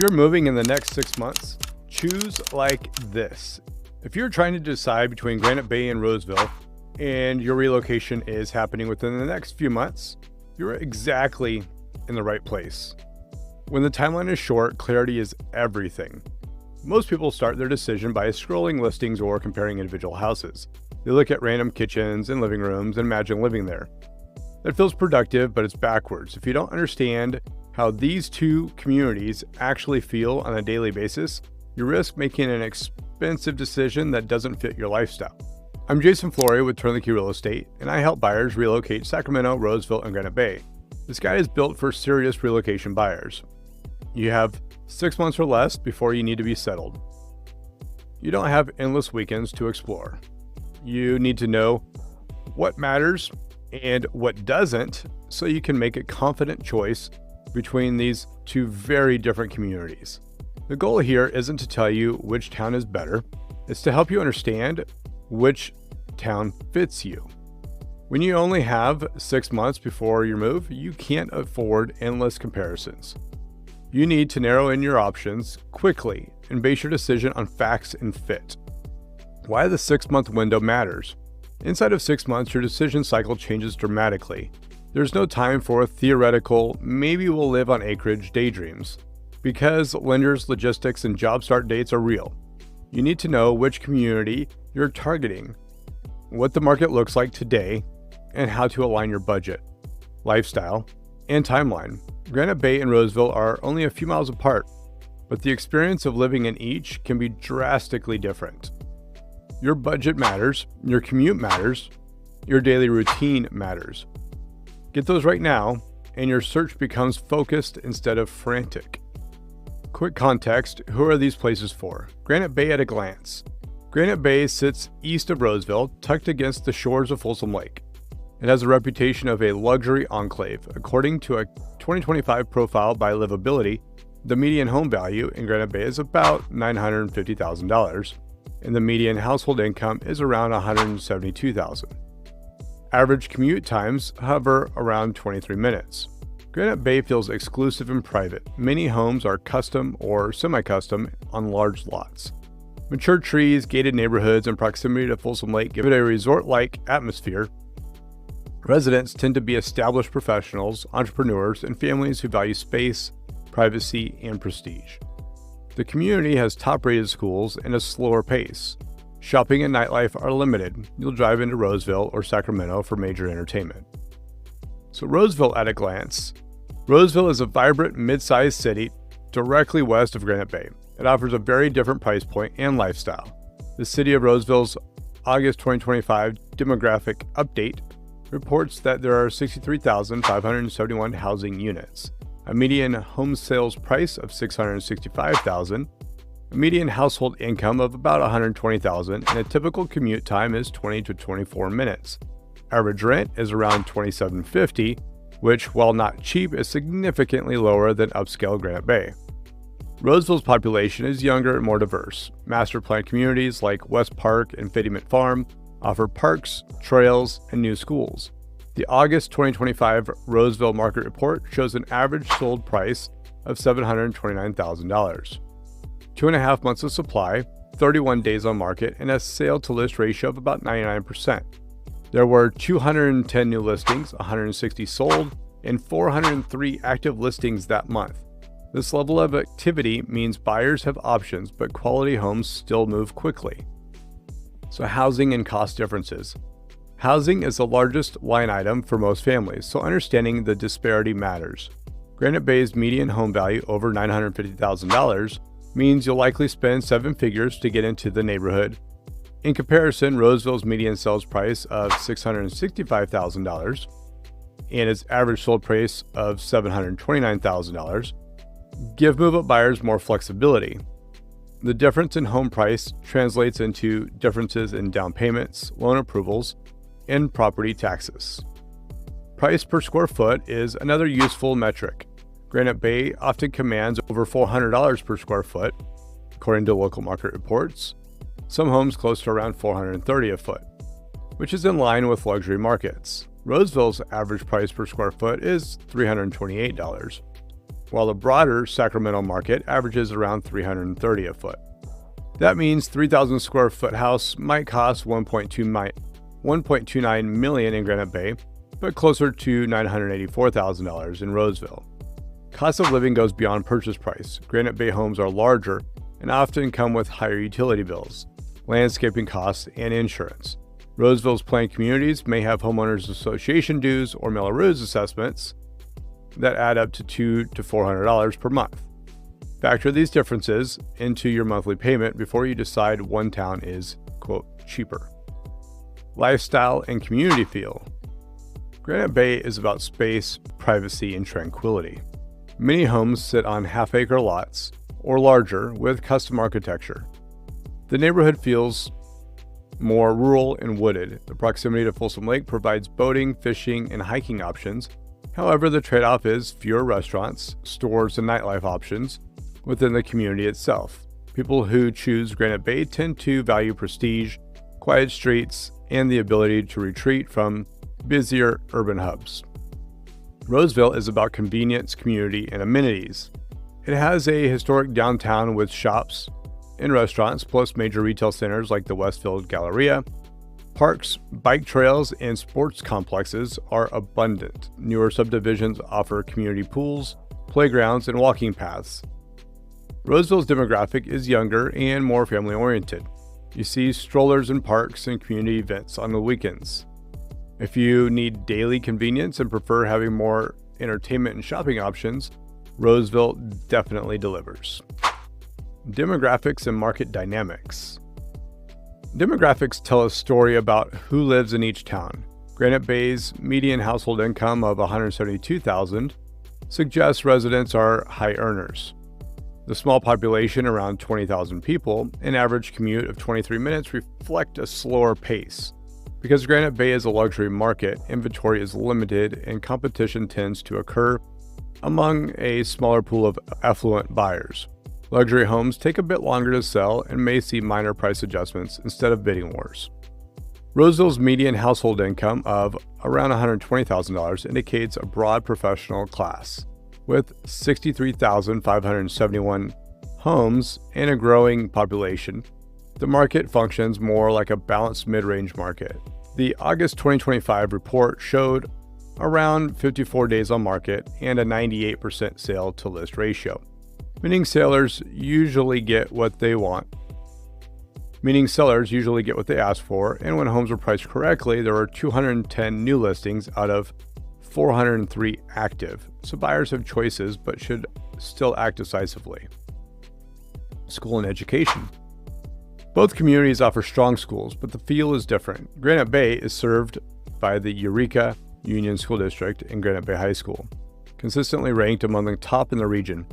you're moving in the next 6 months, choose like this. If you're trying to decide between Granite Bay and Roseville, and your relocation is happening within the next few months, you're exactly in the right place. When the timeline is short, clarity is everything. Most people start their decision by scrolling listings or comparing individual houses. They look at random kitchens and living rooms and imagine living there. That feels productive, but it's backwards. If you don't understand how these two communities actually feel on a daily basis, you risk making an expensive decision that doesn't fit your lifestyle. I'm Jayson Flory with Turnkey Real Estate, and I help buyers relocate Sacramento, Roseville, and Granite Bay. This guide is built for serious relocation buyers. You have 6 months or less before you need to be settled. You don't have endless weekends to explore. You need to know what matters and what doesn't so you can make a confident choice between these two very different communities. The goal here isn't to tell you which town is better, it's to help you understand which town fits you. When you only have 6 months before your move, you can't afford endless comparisons. You need to narrow in your options quickly and base your decision on facts and fit. Why the 6-month window matters. Inside of 6 months, your decision cycle changes dramatically. There's no time for theoretical, maybe we'll live on acreage daydreams, because lenders, logistics, and job start dates are real. You need to know which community you're targeting, what the market looks like today, and how to align your budget, lifestyle, and timeline. Granite Bay and Roseville are only a few miles apart, but the experience of living in each can be drastically different. Your budget matters, your commute matters, your daily routine matters. Get those right now, and your search becomes focused instead of frantic. Quick context, who are these places for? Granite Bay at a glance. Granite Bay sits east of Roseville, tucked against the shores of Folsom Lake. It has a reputation of a luxury enclave. According to a 2025 profile by Livability, the median home value in Granite Bay is about $950,000, and the median household income is around $172,000. Average commute times hover around 23 minutes. Granite Bay feels exclusive and private. Many homes are custom or semi-custom on large lots. Mature trees, gated neighborhoods, and proximity to Folsom Lake give it a resort-like atmosphere. Residents tend to be established professionals, entrepreneurs, and families who value space, privacy, and prestige. The community has top-rated schools and a slower pace. Shopping and nightlife are limited. You'll drive into Roseville or Sacramento for major entertainment. So Roseville at a glance. Roseville is a vibrant mid-sized city directly west of Granite Bay. It offers a very different price point and lifestyle. The City of Roseville's August 2025 demographic update reports that there are 63,571 housing units, a median home sales price of $665,000, a median household income of about $120,000, and a typical commute time is 20 to 24 minutes. Average rent is around $27.50, which, while not cheap, is significantly lower than upscale Granite Bay. Roseville's population is younger and more diverse. Master plan communities like West Park and Fittyment Farm offer parks, trails, and new schools. The August 2025 Roseville Market Report shows an average sold price of $729,000. 2.5 months of supply, 31 days on market, and a sale-to-list ratio of about 99%. There were 210 new listings, 160 sold, and 403 active listings that month. This level of activity means buyers have options, but quality homes still move quickly. So housing and cost differences. Housing is the largest line item for most families, so understanding the disparity matters. Granite Bay's median home value over $950,000 means you'll likely spend 7 figures to get into the neighborhood. In comparison, Roseville's median sales price of $665,000 and its average sold price of $729,000 give move-up buyers more flexibility. The difference in home price translates into differences in down payments, loan approvals, and property taxes. Price per square foot is another useful metric. Granite Bay often commands over $400 per square foot, according to local market reports. Some homes close to around $430 a foot, which is in line with luxury markets. Roseville's average price per square foot is $328. while the broader Sacramento market averages around $330 a foot. That means 3,000 square foot house might cost $1.29 million in Granite Bay, but closer to $984,000 in Roseville. Cost of living goes beyond purchase price. Granite Bay homes are larger and often come with higher utility bills, landscaping costs, and insurance. Roseville's planned communities may have homeowners association dues or Mello-Roos assessments that add up to $200 to $400 per month. Factor these differences into your monthly payment before you decide one town is, quote, cheaper. Lifestyle and community feel. Granite Bay is about space, privacy, and tranquility. Many homes sit on half-acre lots or larger with custom architecture. The neighborhood feels more rural and wooded. The proximity to Folsom Lake provides boating, fishing, and hiking options. However, the trade-off is fewer restaurants, stores, and nightlife options within the community itself. People who choose Granite Bay tend to value prestige, quiet streets, and the ability to retreat from busier urban hubs. Roseville is about convenience, community, and amenities. It has a historic downtown with shops and restaurants, plus major retail centers like the Westfield Galleria. Parks, bike trails, and sports complexes are abundant. Newer subdivisions offer community pools, playgrounds, and walking paths. Roseville's demographic is younger and more family-oriented. You see strollers in parks and community events on the weekends. If you need daily convenience and prefer having more entertainment and shopping options, Roseville definitely delivers. Demographics and market dynamics. Demographics tell a story about who lives in each town. Granite Bay's median household income of $172,000 suggests residents are high earners. The small population, around 20,000 people, and average commute of 23 minutes reflect a slower pace. Because Granite Bay is a luxury market, inventory is limited and competition tends to occur among a smaller pool of affluent buyers. Luxury homes take a bit longer to sell and may see minor price adjustments instead of bidding wars. Roseville's median household income of around $120,000 indicates a broad professional class. With 63,571 homes and a growing population, the market functions more like a balanced mid-range market. The August 2025 report showed around 54 days on market and a 98% sale to list ratio, meaning sellers usually get what they ask for, and when homes are priced correctly, there are 210 new listings out of 403 active, so buyers have choices but should still act decisively. School and education. Both communities offer strong schools, but the feel is different. Granite Bay is served by the Eureka Union School District and Granite Bay High School, consistently ranked among the top in the region.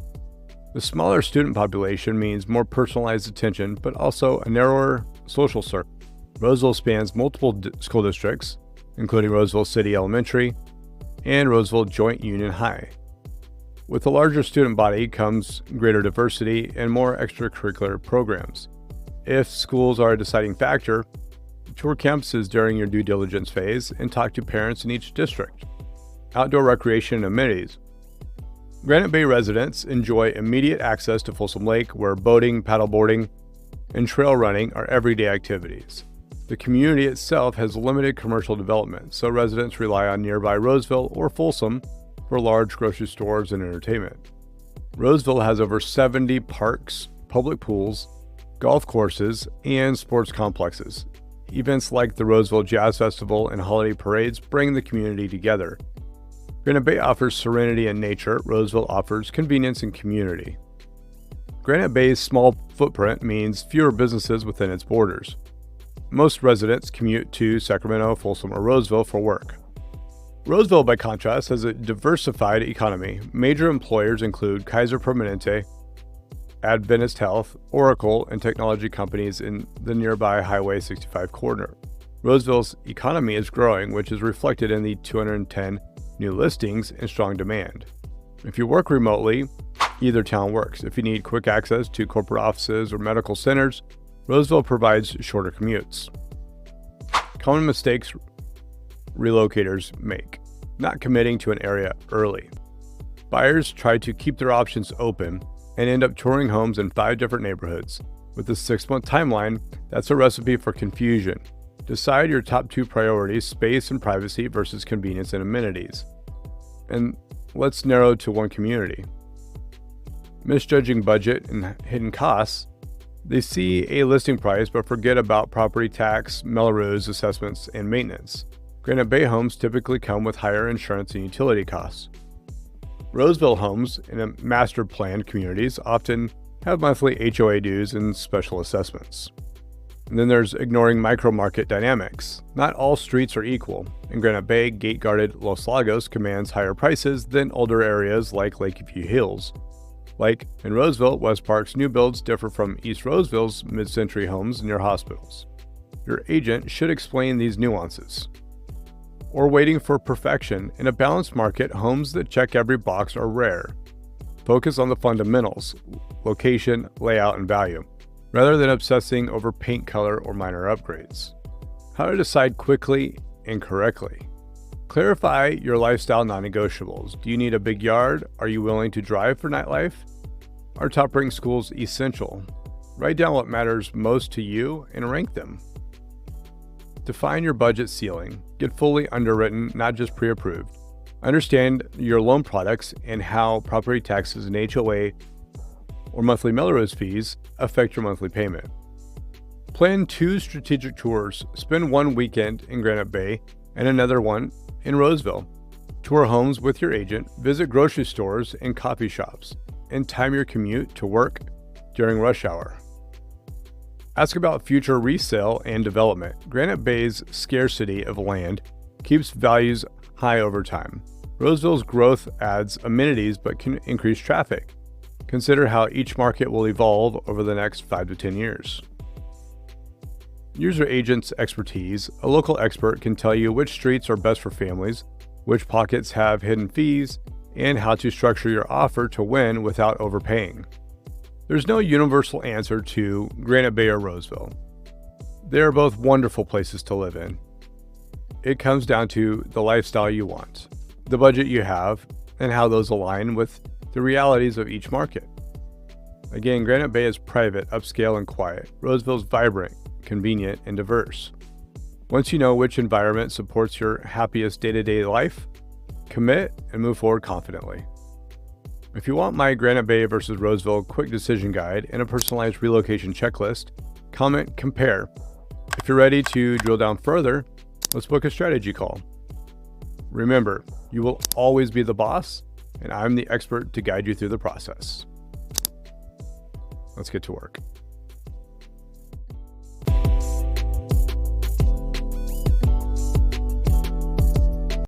The smaller student population means more personalized attention, but also a narrower social circle. Roseville spans multiple school districts, including Roseville City Elementary and Roseville Joint Union High. With a larger student body comes greater diversity and more extracurricular programs. If schools are a deciding factor, tour campuses during your due diligence phase and talk to parents in each district. Outdoor recreation and amenities. Granite Bay residents enjoy immediate access to Folsom Lake, where boating, paddleboarding, and trail running are everyday activities. The community itself has limited commercial development, so residents rely on nearby Roseville or Folsom for large grocery stores and entertainment. Roseville has over 70 parks, public pools, golf courses, and sports complexes. Events like the Roseville Jazz Festival and holiday parades bring the community together. Granite Bay offers serenity and nature. Roseville offers convenience and community. Granite Bay's small footprint means fewer businesses within its borders. Most residents commute to Sacramento, Folsom, or Roseville for work. Roseville, by contrast, has a diversified economy. Major employers include Kaiser Permanente, Adventist Health, Oracle, and technology companies in the nearby Highway 65 corridor. Roseville's economy is growing, which is reflected in the 210 new listings and strong demand. If you work remotely, either town works. If you need quick access to corporate offices or medical centers, Roseville provides shorter commutes. Common mistakes relocators make: not committing to an area early. Buyers try to keep their options open and end up touring homes in 5 different neighborhoods. With a 6-month timeline, that's a recipe for confusion. Decide your top 2 priorities, space and privacy versus convenience and amenities. And let's narrow to one community. Misjudging budget and hidden costs, they see a listing price but forget about property tax, Mello-Roos assessments, and maintenance. Granite Bay homes typically come with higher insurance and utility costs. Roseville homes in master planned communities often have monthly HOA dues and special assessments. And then there's ignoring micro-market dynamics. Not all streets are equal. In Granite Bay, gate-guarded Los Lagos commands higher prices than older areas like Lakeview Hills. Like in Roseville, West Park's new builds differ from East Roseville's mid-century homes near hospitals. Your agent should explain these nuances. Or waiting for perfection. In a balanced market, homes that check every box are rare. Focus on the fundamentals, location, layout, and value, rather than obsessing over paint color or minor upgrades. How to decide quickly and correctly. Clarify your lifestyle non-negotiables. Do you need a big yard? Are you willing to drive for nightlife? Are top-ranked schools essential? Write down what matters most to you and rank them. Define your budget ceiling. Get fully underwritten, not just pre-approved. Understand your loan products and how property taxes and HOA or monthly Mello-Roos fees affect your monthly payment. Plan 2 strategic tours. Spend one weekend in Granite Bay and another one in Roseville. Tour homes with your agent, visit grocery stores and coffee shops, and time your commute to work during rush hour. Ask about future resale and development. Granite Bay's scarcity of land keeps values high over time. Roseville's growth adds amenities but can increase traffic. Consider how each market will evolve over the next 5 to 10 years. Use your agent's expertise. A local expert can tell you which streets are best for families, which pockets have hidden fees, and how to structure your offer to win without overpaying. There's no universal answer to Granite Bay or Roseville. They are both wonderful places to live in. It comes down to the lifestyle you want, the budget you have, and how those align with the realities of each market. Again, Granite Bay is private, upscale, and quiet. Roseville's vibrant, convenient, and diverse. Once you know which environment supports your happiest day-to-day life, commit and move forward confidently. If you want my Granite Bay versus Roseville quick decision guide and a personalized relocation checklist, comment compare. If you're ready to drill down further, let's book a strategy call. Remember, you will always be the boss, and I'm the expert to guide you through the process. Let's get to work.